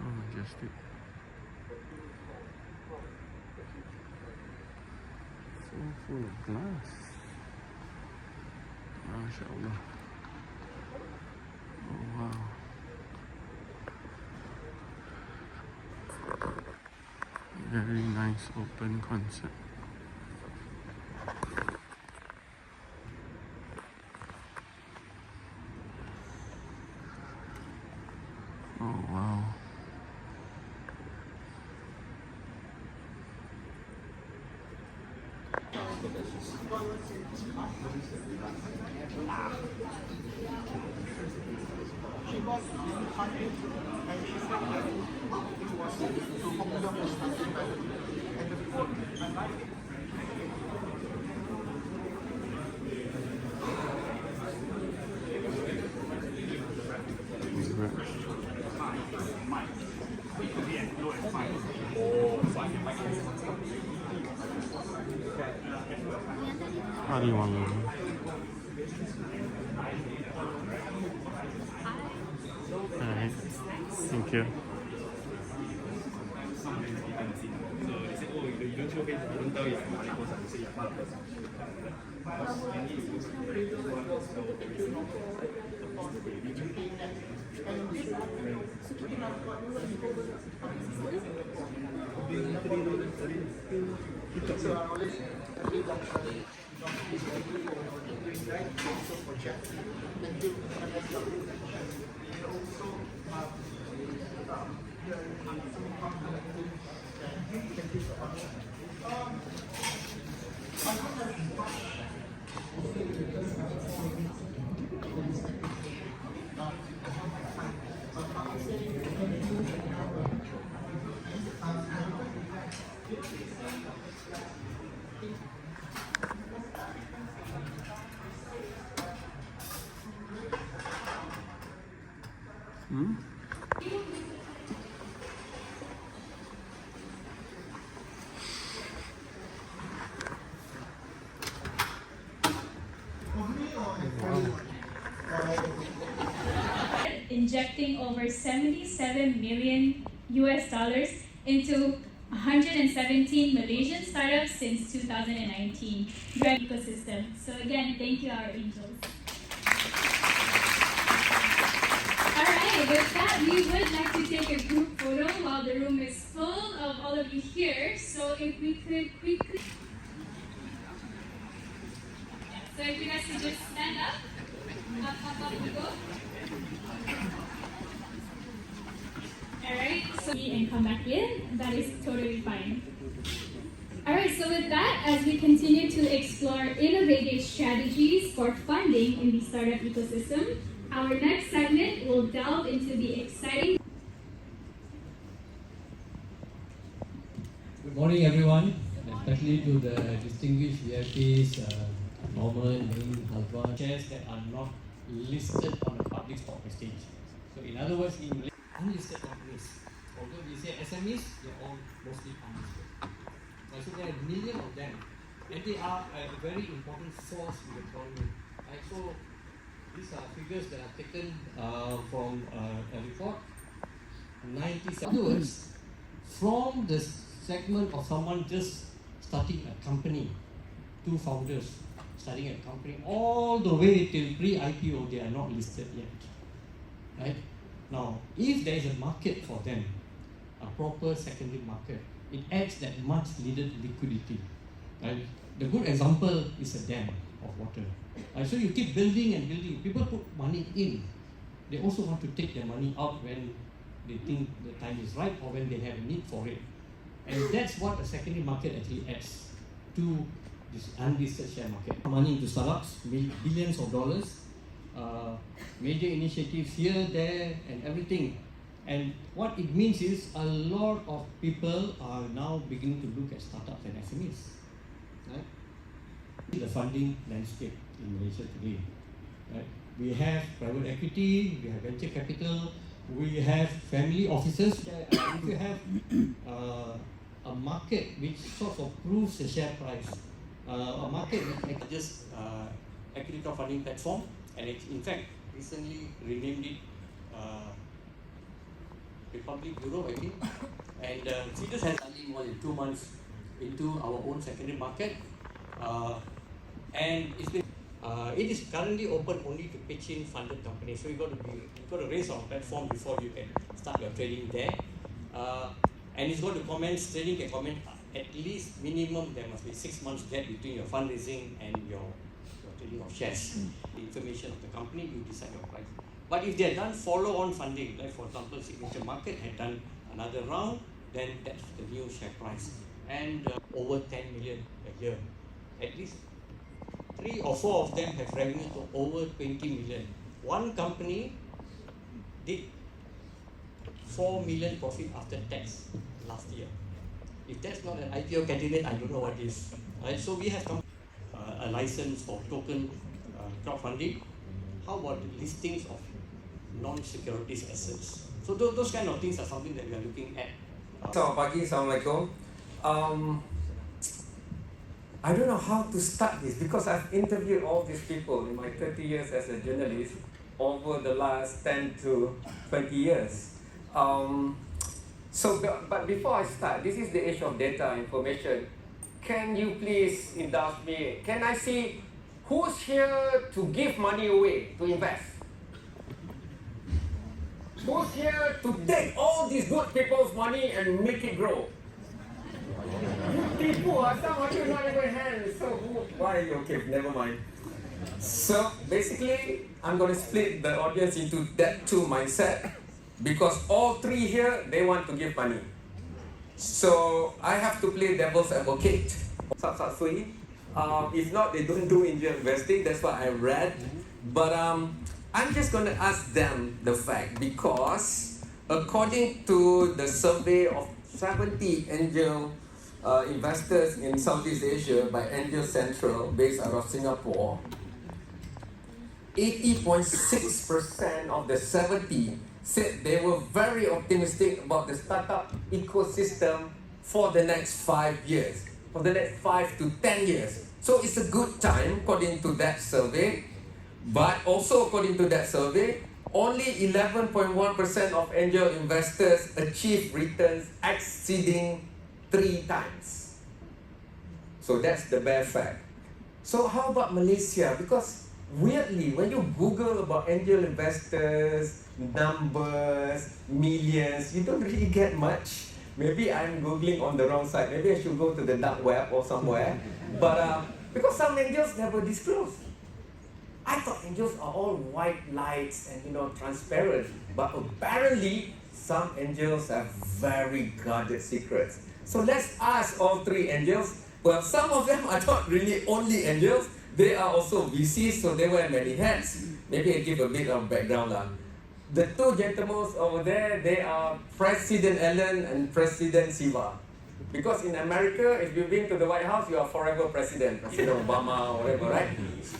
So majestic. So full of glass. MashaAllah. Oh wow. Very nice open concept. Oh wow. Ariwango. Alright, thank you. Injecting over 77 million US dollars into 117 Malaysian startups since 2019. Great ecosystem. So again, thank you, our angels. Alright, with that, we would like to take a group photo while the room is full of all of you here. So if we could quickly... So if you guys could just stand up. Up, we go. Alright, so and come back in. That is totally fine. Alright, so with that, as we continue to explore innovative strategies for funding in the startup ecosystem, our next segment will delve into the exciting... Good morning, everyone, especially to the distinguished VIPs, Norman, Ning, Halva, shares that are not listed on the public stock exchange. So, in other words, in Malaysia, unlisted companies. Although we say SMEs, they're all mostly unlisted. So there are millions of them, and they are a very important force in the economy. Right? So these are figures that are taken from a report. 97. In other words, from the segment of someone just starting a company, two founders starting a company, all the way till pre-IPO, they are not listed yet. Right? Now, if there is a market for them, a proper secondary market, it adds that much needed liquidity. Right? The good example is a dam of water. Right? So you keep building and building. People put money in. They also want to take their money out when they think the time is right or when they have a need for it. And that's what a secondary market actually adds to this unlisted share market. Money into startups, billions of dollars, major initiatives here, there, and everything. And what it means is a lot of people are now beginning to look at startups and SMEs. Right? The funding landscape in Malaysia today. Right? We have private equity, we have venture capital, we have family offices. If you have a market which sort of proves the share price, a market which just equity crowdfunding platform, and it in fact recently renamed it Republic, Europe, I think. And Cedars has only more than 2 months into our own secondary market. And it is currently open only to pitch-in funded companies. So you've got to raise our platform before you can start your trading there. And it's going to commence, trading can commence at least minimum, there must be 6 months gap between your fundraising and your trading of shares. The information of the company, you decide your price. But if they have done follow-on funding, like for example, Signature Market had done another round, then that's the new share price. And over 10 million a year. At least 3 or 4 of them have revenue to over 20 million. One company did 4 million profit after tax last year. If that's not an IPO candidate, I don't know what is. Right? So we have a license for token crowdfunding. How about the listings of non-securities assets? So those kind of things are something that we are looking at. Selamat pagi, Assalamualaikum. I don't know how to start this because I've interviewed all these people in my 30 years as a journalist over the last 10 to 20 years. But before I start, this is the age of data information. Can you please indulge me? Can I see who's here to give money away, to invest? Who's here to take all these good people's money and make it grow? People, some of you not even hands. So why? Okay, never mind. So basically, I'm going to split the audience into that two mindset because all three here, they want to give money. So I have to play devil's advocate. If not, they don't do angel investing. That's what I read. But I'm just going to ask them the fact because according to the survey of 70 angel investors in Southeast Asia by Angel Central based out of Singapore, 80.6% of the 70 said they were very optimistic about the startup ecosystem for the next 5 years, for the next 5 to 10 years. So it's a good time according to that survey. But also according to that survey, only 11.1% of angel investors achieve returns exceeding 3 times. So that's the bare fact. So how about Malaysia? Because weirdly, when you Google about angel investors, numbers, millions, you don't really get much. Maybe I'm Googling on the wrong side. Maybe I should go to the dark web or somewhere. But because some angels never disclose. I thought angels are all white lights and transparent, but apparently some angels have very guarded secrets. So let's ask all three angels. Well, some of them are not really only angels, they are also VCs, so they wear many hats. Maybe I give a bit of background. The two gentlemen over there, they are President Allen and President Siva. Because in America, if you've been to the White House, you are forever president. President Obama or whatever, right?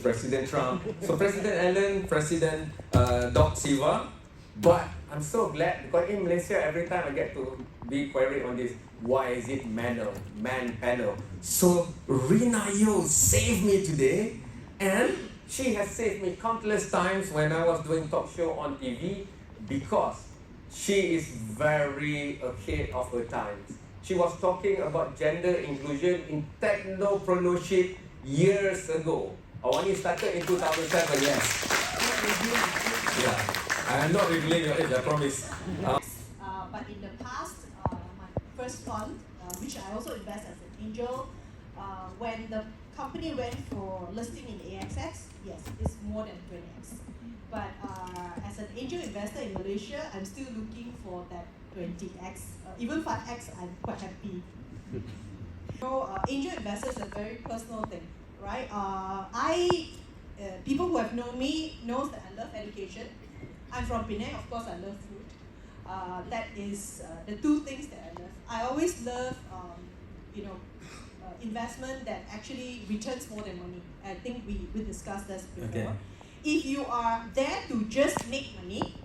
President Trump. So President Allen, President Doc Siva. But I'm so glad because in Malaysia, every time I get to be queried on this, why is it man panel? So Rina Yo saved me today. And she has saved me countless times when I was doing talk show on TV because she is very ahead of her times. She was talking about gender inclusion in technopreneurship years ago. Awani started in 2007, yes. Yeah, I am not revealing your age, I promise. But in the past, my first fund, which I also invest as an angel, when the company went for listing in AXX, yes, it's more than 20x. But as an angel investor in Malaysia, I'm still looking for that 20x, even 5x, I'm quite happy. Angel investors is a very personal thing, right? People who have known me knows that I love education. I'm from Penang, of course I love food. That is the two things that I love. I always love, investment that actually returns more than money. I think we discussed this before. Okay. If you are there to just make money,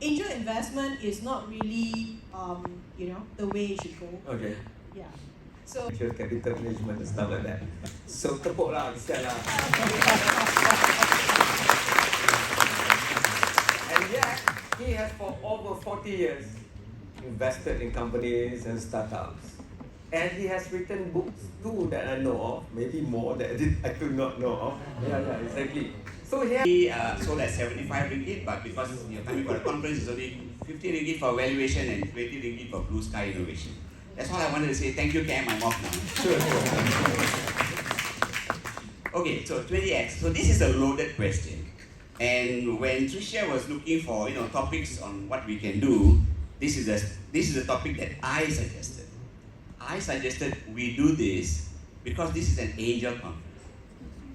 angel investment is not really, the way it should go. Okay. Yeah. So capital management and stuff like that. So tepuk lah, kesian lah. And yet, he has for over 40 years invested in companies and startups. And he has written books too that I know of, maybe more that I do not know of. Yeah, exactly. So here We sold at 75 ringgit, but because you're coming for a conference, it's only 50 ringgit for valuation and 20 ringgit for blue sky innovation. That's all I wanted to say. Thank you, Cam. I'm off now. Sure. Okay, so 20x. So this is a loaded question. And when Tricia was looking for topics on what we can do, this is the topic that I suggested. I suggested we do this because this is an angel conference.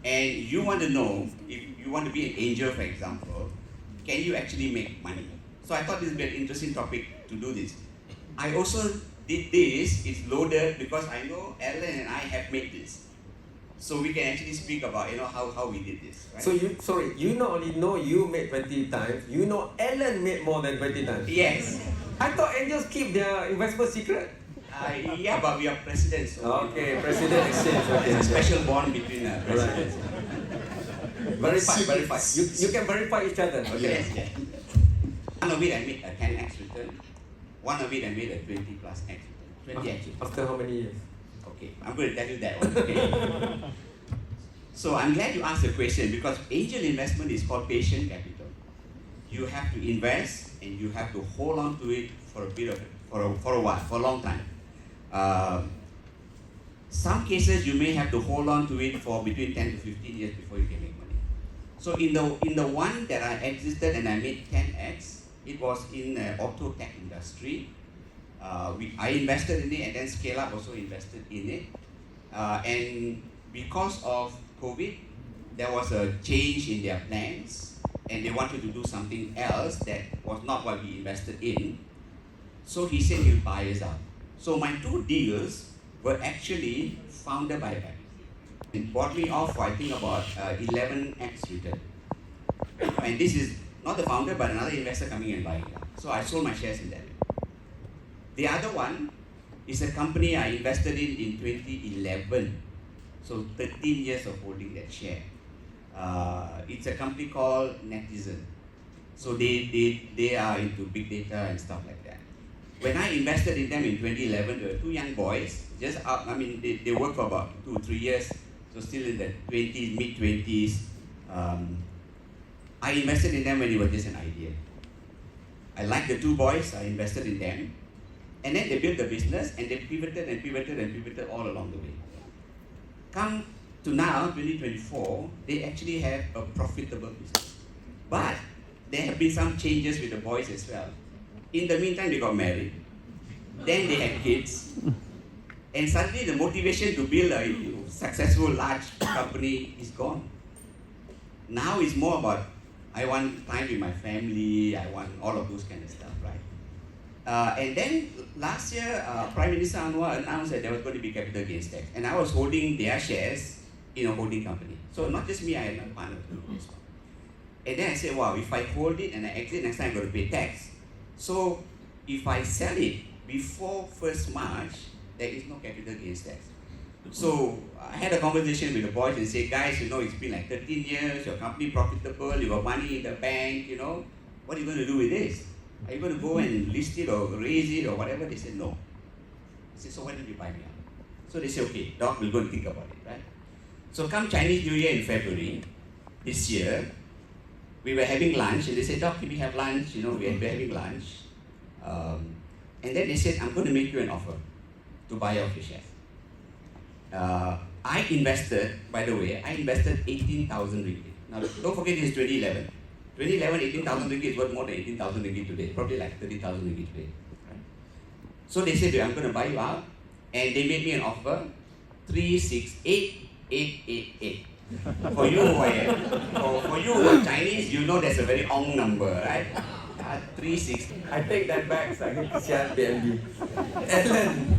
And you want to know, if you want to be an angel, for example, can you actually make money? So I thought this would be an interesting topic to do this. I also did this, it's loaded because I know Ellen and I have made this. So we can actually speak about how we did this. Right? So you not only know you made 20 times, you know Ellen made more than 20 times. Yes. I thought angels keep their investment secret. Yeah, but we are presidents. So Okay, president exchange. Okay. there's a special bond between presidents. Verify. You can verify each other. Okay. Yes. One of it I made a 10x return. One of it I made a 20 plus x return. 20x return. After how many years? Okay, I'm going to tell you that one. Okay. So I'm glad you asked the question because angel investment is called patient capital. You have to invest and you have to hold on to it for a period, for a while, for a long time. Some cases you may have to hold on to it for between 10 to 15 years before you can make money. So in the one that I exited and I made 10x, it was in the auto tech industry. I invested in it and then Scale Up also invested in it. And because of COVID, there was a change in their plans and they wanted to do something else that was not what we invested in. So he said he'll buy us out. So my two deals were actually founded by them. It bought me off for I think about 11x return. And this is not the founder but another investor coming and buying it. So I sold my shares in that. The other one is a company I invested in 2011. So 13 years of holding that share. It's a company called Netizen. So they are into big data and stuff like that. When I invested in them in 2011, there were two young boys, just out, they worked for about 2 or 3 years, so still in the 20s, mid-20s. I invested in them when it was just an idea. I liked the two boys, I invested in them. And then they built the business and they pivoted all along the way. Come to now, 2024, they actually have a profitable business. But there have been some changes with the boys as well. In the meantime, they got married. Then they had kids. And suddenly the motivation to build a successful large company is gone. Now it's more about, I want time with my family, I want all of those kind of stuff, right? And then last year, Prime Minister Anwar announced that there was going to be capital gains tax. And I was holding their shares in a holding company. So not just me, I had my partner to do this one. And then I said, wow, if I hold it and I exit, next time I'm going to pay tax. So if I sell it before 1st March, there is no capital gains tax. So I had a conversation with the boys and said, guys, it's been like 13 years, your company profitable, you got money in the bank, what are you going to do with this? Are you going to go and list it or raise it or whatever? They said, no. I said, so why don't you buy me out? So they said, okay, Doc, we'll go and think about it, right? So come Chinese New Year in February this year, we were having lunch and they said, Doc, can we have lunch? We were having lunch. And then they said, I'm going to make you an offer to buy off your shares. I invested, by the way, 18,000 ringgit. Now, don't forget this is 2011. 2011, 18,000 ringgit is worth more than 18,000 ringgit today, probably like 30,000 ringgit today. Right? So they said, I'm going to buy you out, and they made me an offer, 368,888. For you who are Chinese, you know that's a very ong number, right? 360. I take that back, Sakit Kesian BNB. Ellen,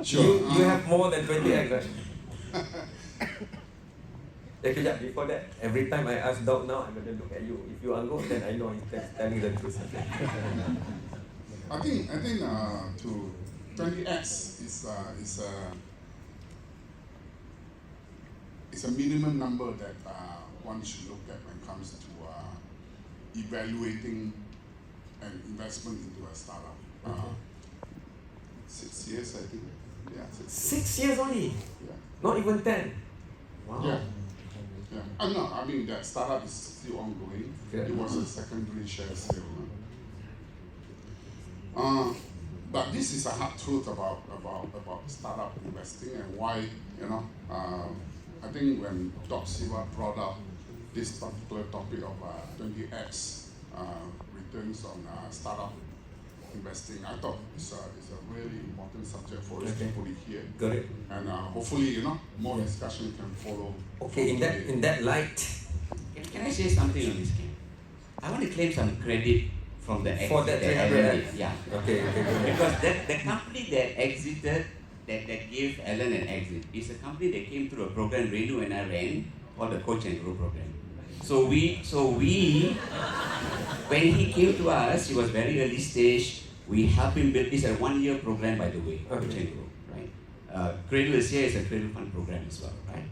Sure. You have more than 20x, right? Kejap, before that, every time I ask Doc now, I'm going to look at you. If you anggur, then I know he's telling the truth. I think to 20x is a minimum number that one should look at when it comes to evaluating an investment into a startup. 6 years, I think. Yeah, 6 years. 6 years only, Yeah. not even 10. Wow. Yeah. Yeah. No, I mean, that startup is still ongoing. Okay. It was a secondary share sale. But this is a hard truth about startup investing and why, I think when Doc Siva brought up this particular topic of 20x returns on startup investing, I thought it's a really important subject for us to put it here. Got it. And hopefully, more discussion can follow. Okay, in that light, Can I say something on this game? I want to claim some credit from the exit for that Alan 300x. did. Yeah. Okay, go ahead. Because the company that exited, that gave Alan an exit, is a company that came through a program Renu and I ran called the Coach and Grow program. So we, when he came to us, he was very early stage. We helped him build this a 1-year program, by the way, Coach and Grow, right? Cradle is here is a Cradle Fund program as well, right?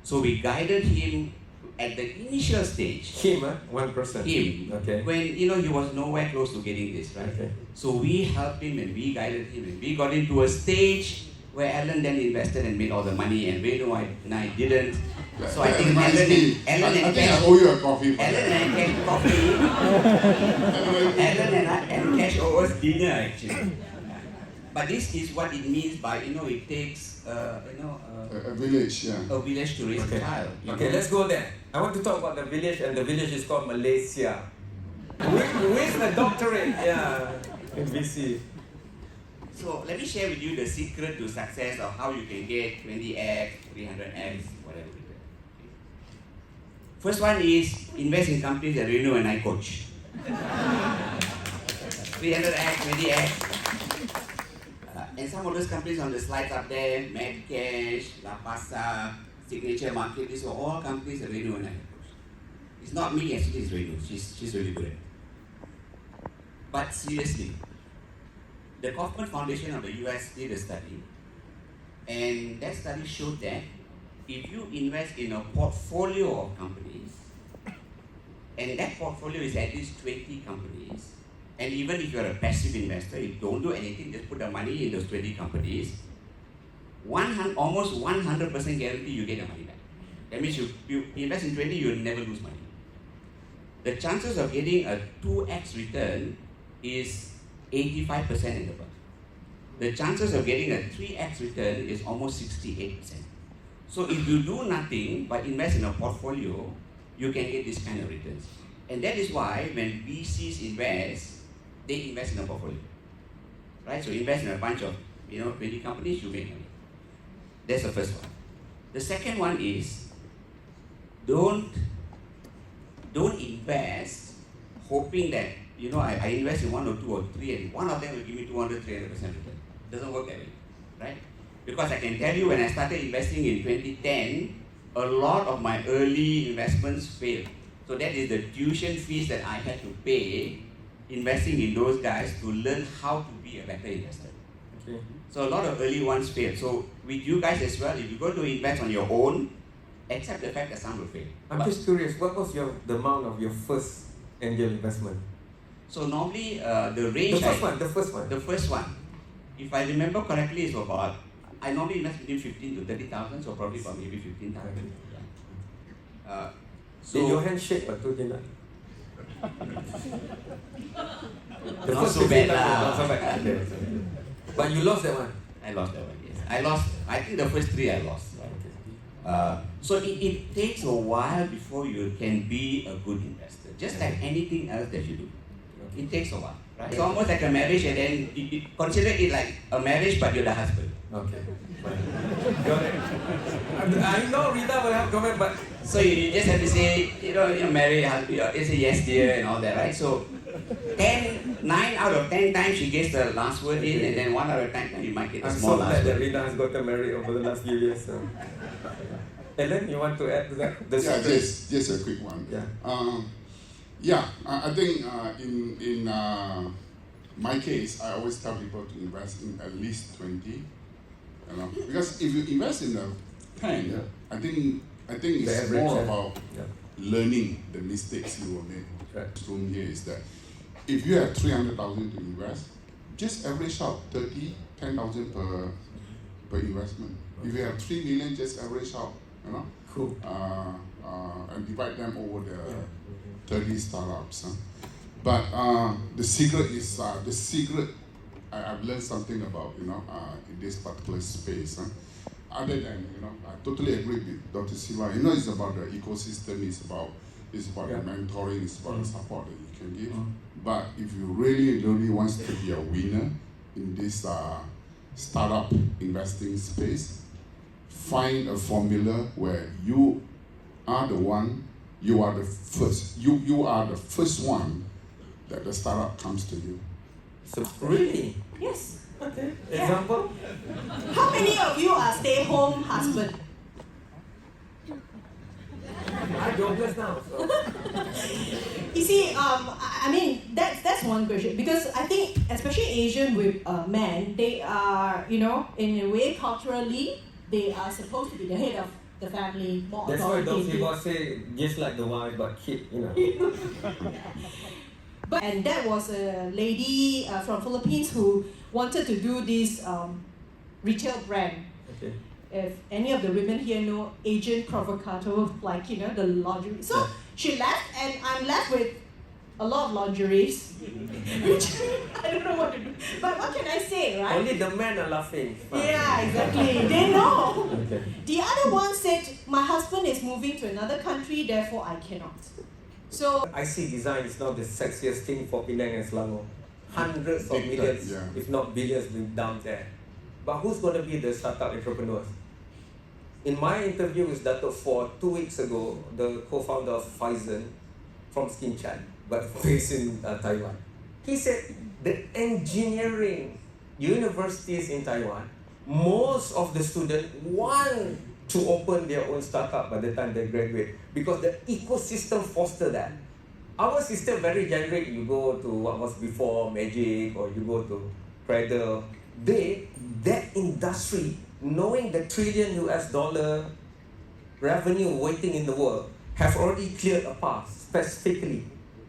So we guided him at the initial stage. Him, one person. Him, Okay. when he was nowhere close to getting this, right? Okay. So we helped him and we guided him and we got into a stage where Alan then invested and made all the money and Renu and I didn't. So I think I think I owe you a coffee for Alan that. and Cash coffee. Alan and Cash owe us dinner actually. But this is what it means by it takes A village, yeah. a village to raise a child. Okay, let's go there. I want to talk about the village, and the village is called Malaysia. With the doctorate, yeah, in VC. So let me share with you the secret to success of how you can get 20x, 300x, whatever it is. First one is invest in companies that Renu and I coach. 300x, 20x. And some of those companies on the slides up there, Medcash, La Pasa, Signature Market, these are all companies that Renu and I coach. It's not me, actually, it's Renu. She's really good at it. But seriously, the Kaufman Foundation of the US did a study, and that study showed that if you invest in a portfolio of companies, and that portfolio is at least 20 companies, and even if you're a passive investor, you don't do anything, just put the money in those 20 companies, almost 100% guarantee you get the money back. That means you invest in 20, you'll never lose money. The chances of getting a 2x return is 85% and above. The chances of getting a 3x return is almost 68%. So if you do nothing but invest in a portfolio, you can get this kind of returns. And that is why when VCs invest, they invest in a portfolio. Right? So invest in a bunch of 20 companies, you make money. That's the first one. The second one is don't invest hoping that I invest in 1 or 2 or 3 and one of them will give me 200, 300% return. Doesn't work that way, right? Because I can tell you when I started investing in 2010, a lot of my early investments failed. So that is the tuition fees that I had to pay investing in those guys to learn how to be a better investor. Okay. So a lot of early ones failed. So with you guys as well, if you go to invest on your own, accept the fact that some will fail. I'm just curious, what was the amount of your first angel investment? So normally the range... The first one. If I remember correctly, is about... I normally invest between 15 to 30,000, so probably about maybe 15,000. Yeah. Did your hand shake or two dinner? Not so bad lah. Not so bad. Okay. But you lost that one? I lost that one, yes. I think the first 3 I lost. So it takes a while before you can be a good investor. Just like anything else that you do. It takes a while. Right? It's almost like a marriage, and then you consider it like a marriage, but you're the husband. Okay. Got it. I know Rita will have comment, but... So you just have to say, you're married, it's a yes dear and all that, right? So 9 out of 10 times she gets the last word in, and then 1 out of 10 times you might get the small last word. I'm so glad that Rita has gotten married over the last few years. So. Ellen, you want to add to that? Yeah, just a quick one. Yeah. I think in my case, I always tell people to invest in at least 20. Because if you invest in the 10, I think it's more about learning the mistakes you will make. Right. The room here is that if you have 300,000 to invest, just average out 10,000 per investment. If you have 3 million, just average out, you know, Cool. and divide them over the 30 startups. But the secret is I've learned something about, you know, in this particular space. Other than, you know, I totally agree with Dr. Siva. You know, it's about the ecosystem. It's about the mentoring. It's about the support that you can give. But if you really wants to be a winner in this startup investing space, find a formula where you are the one. You are the first. You are the first one that the startup comes to you. So really? Yes. Okay. Yeah. Example? How many of you are stay-home husband? I'm jobless now. So. You see, I mean, that's one question, because I think especially Asian with men, they are, you know, in a way culturally, they are supposed to be the head of the family, more That's why Dr. authoritative. Siva say just like the wife but kid, you know. And that was a lady from Philippines who wanted to do this retail brand. Okay. If any of the women here know Agent Provocato, like, you know, the lingerie. So she left, and I'm left with a lot of lingeries, which I don't know what to do. But what can I say, right? Only the men are laughing. Yeah, exactly. They know. Okay. The other one said, my husband is moving to another country, therefore I cannot. So I see design is now the sexiest thing for Penang and Selangor. Hundreds of Big time, millions, yeah. if not billions, being dumped there. But who's going to be the startup entrepreneurs? In my interview with Dato' 2 weeks ago, the co-founder of Pfizer from Skinchan, but based in Taiwan, he said the engineering universities in Taiwan, most of the students want to open their own startup by the time they graduate, because the ecosystem foster that. Ours is still very generic. You go to what was before Magic, or you go to Cradle. That industry, knowing the trillion US dollar revenue waiting in the world, have already cleared a path specifically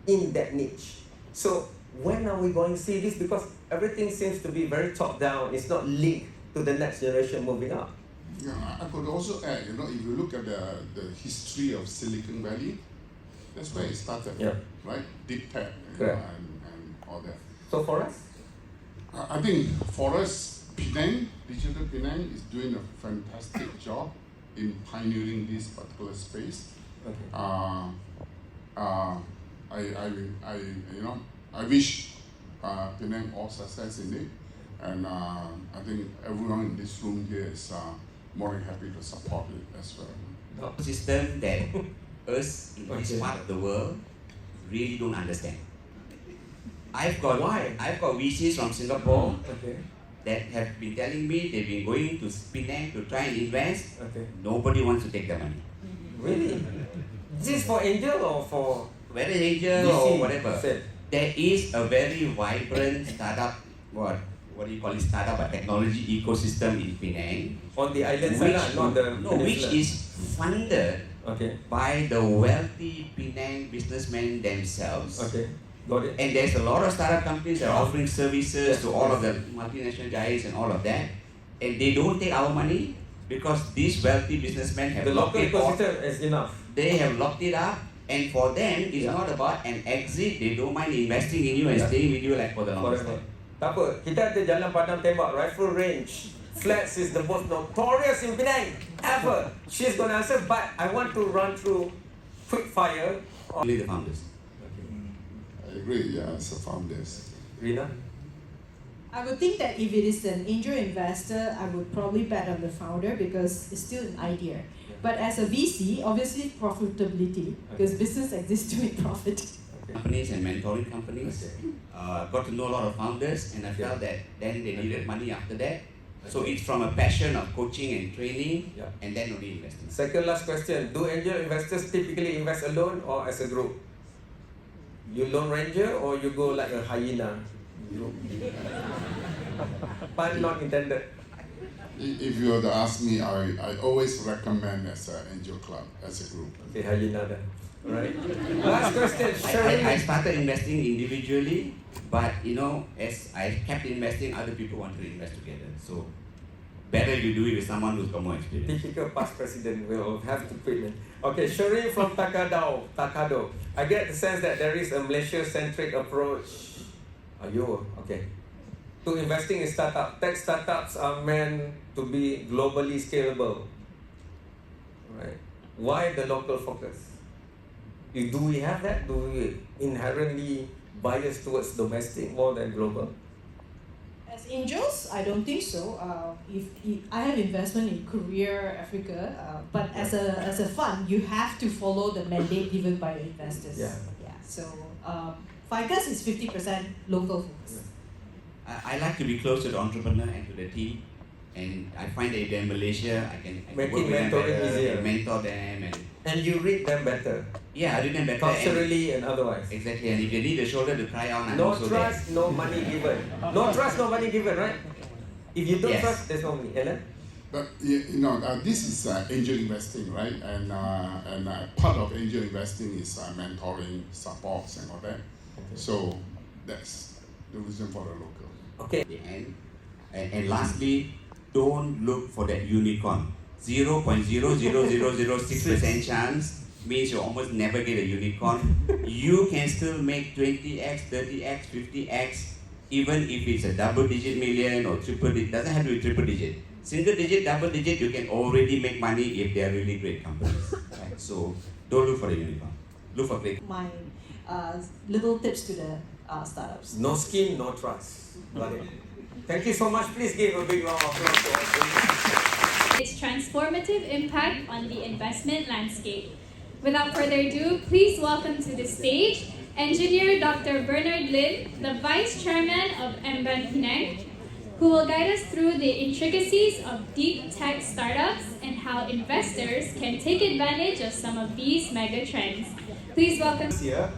in that niche. So when are we going to see this? Because everything seems to be very top down. It's not linked to the next generation moving up. Yeah, I could also add, you know, if you look at the history of Silicon Valley, that's where it started, right? Deep tech, you know, and all that. So for us? I think for us, Penang, Digital Penang is doing a fantastic job in pioneering this particular space. Okay. I wish Penang all success in it, and I think everyone in this room here is more than happy to support it as well. System that us in this part of the world really don't understand. I've got VCs from Singapore that have been telling me they've been going to Penang to try and invest. Nobody wants to take the money. Really? Is this for angel or for whether angel or whatever? There is a very vibrant startup, what do you call it, startup or technology ecosystem in Penang. On the island side, not the which is funded by the wealthy Penang businessmen themselves. Got it. And there's a lot of startup companies that are offering services to all of the multinational giants and all of that. And they don't take our money because these wealthy businessmen have the locked local it up. ecosystem is enough. They have locked it up, and for them, it's not about an exit. They don't mind investing in you and staying with you like for the longest time. Tak apa, kita ada Jalan Padang Tembak, Rifle Range. Flats is the most notorious in Penang ever. She's going to answer, but I want to run through quick fire. Only the founders. I agree, yeah, as a founders. Rina? I would think that if it is an angel investor, I would probably bet on the founder because it's still an idea. But as a VC, obviously profitability, because business exists to make profit. Companies and mentoring companies, got to know a lot of founders, and I felt that then they needed money after that. So it's from a passion of coaching and training, and then only investing. Second last question, do angel investors typically invest alone or as a group? You Lone Ranger or you go like a hyena? Pun not intended. If you were to ask me, I always recommend as an angel club, as a group. Okay, hyena then. right? Last question, I Sherry. started investing individually, but as I kept investing, other people wanted to invest together. So better you do it with someone who's got more experience. Typical past president will have to quit. Okay, Sherry from Takado. I get the sense that there is a Malaysia-centric approach. Okay. To investing in startups. Tech startups are meant to be globally scalable. Right? Why the local focus? Do we have that? Do we inherently bias towards domestic more than global? As angels, I don't think so. If I have investment in Korea, Africa, but as a fund, you have to follow the mandate given by the investors. Yeah. So Ficus is 50% local focus. I like to be close to the entrepreneur and to the team, and I find that if they're in Malaysia, I can work Making with them mentoring better, easier. mentor them, And you read them better, yeah, I do them better. culturally and otherwise. Exactly, and if they need a shoulder to cry on, I'm No also trust, no money given. No trust, no money given, right? If you don't Yes. trust, there's no money. Ellen? But this is angel investing, right? And part of angel investing is mentoring, supports, and all that. So that's the reason for the local. Okay. And lastly, don't look for that unicorn. 0.00006% chance means you almost never get a unicorn. You can still make 20x, 30x, 50x, even if it's a double-digit million or triple digit. Doesn't have to be triple digit. Single digit, double digit, you can already make money if they are really great companies. Right? So don't look for the unicorn. Look for great. My little tips to the startups. No scheme, no trust. Got it. Thank you so much. Please give a big round of applause to us. Its transformative impact on the investment landscape. Without further ado, please welcome to the stage Engineer Dr. Bernard Lin, the Vice Chairman of MBAN Penang, who will guide us through the intricacies of deep tech startups and how investors can take advantage of some of these mega trends. Please welcome. Here.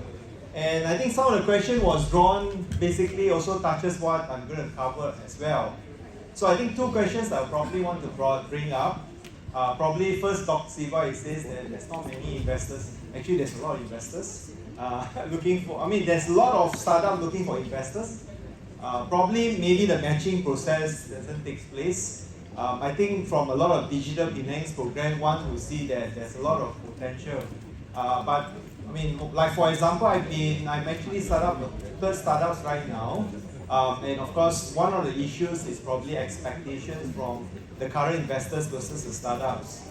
And I think some of the question was drawn basically also touches what I'm going to cover as well. So I think two questions that I probably want to bring up. Probably first, Dr. Siva, he says that there's not many investors. Actually, there's a lot of investors there's a lot of startups looking for investors. Probably maybe the matching process doesn't take place. I think from a lot of digital Penang's program, one will see that there's a lot of potential. Like for example, I'm actually set up third startups right now. And of course, one of the issues is probably expectations from the current investors versus the startups.